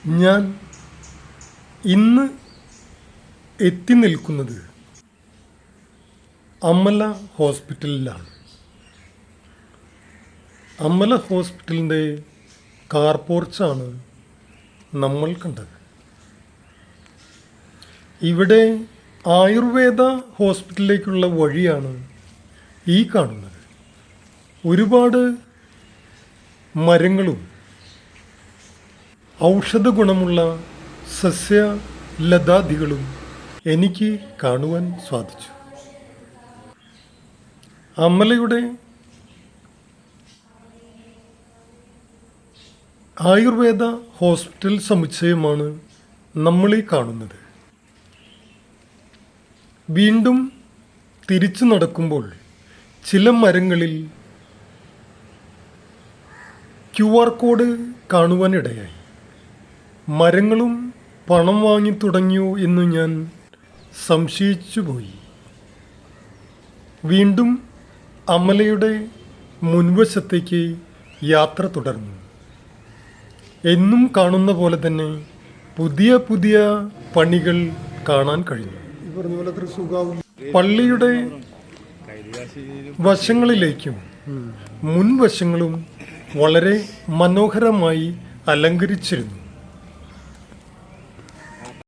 ഞാൻ ഇന്ന് എത്തി നിൽക്കുന്നത് അമല ഹോസ്പിറ്റലിലാണ്. അമല ഹോസ്പിറ്റലിൻ്റെ കാർ പോർച്ചാണ് നമ്മൾ കണ്ടത്. ഇവിടെ ആയുർവേദ ഹോസ്പിറ്റലിലേക്കുള്ള വഴിയാണ് ഈ കാണുന്നത്. ഒരുപാട് മരങ്ങളും ഔഷധ ഗുണമുള്ള സസ്യലതാദികളും എനിക്ക് കാണുവാൻ സാധിച്ചു. അമലയുടെ ആയുർവേദ ഹോസ്പിറ്റൽ സമുച്ചയമാണ് നമ്മളീ കാണുന്നത്. വീണ്ടും തിരിച്ചു നടക്കുമ്പോൾ ചില മരങ്ങളിൽ QR കോഡ് കാണുവാനിടയായി. മരങ്ങളും പണം വാങ്ങി തുടങ്ങിയോ എന്ന് ഞാൻ സംശയിച്ചു പോയി. വീണ്ടും അമലയുടെ മുൻവശത്തേക്ക് യാത്ര തുടർന്നു. എന്നും കാണുന്ന പോലെ തന്നെ പുതിയ പുതിയ പണികൾ കാണാൻ കഴിഞ്ഞു. പള്ളിയുടെ വശങ്ങളിലേക്കും മുൻവശങ്ങളും വളരെ മനോഹരമായി അലങ്കരിച്ചിരുന്നു.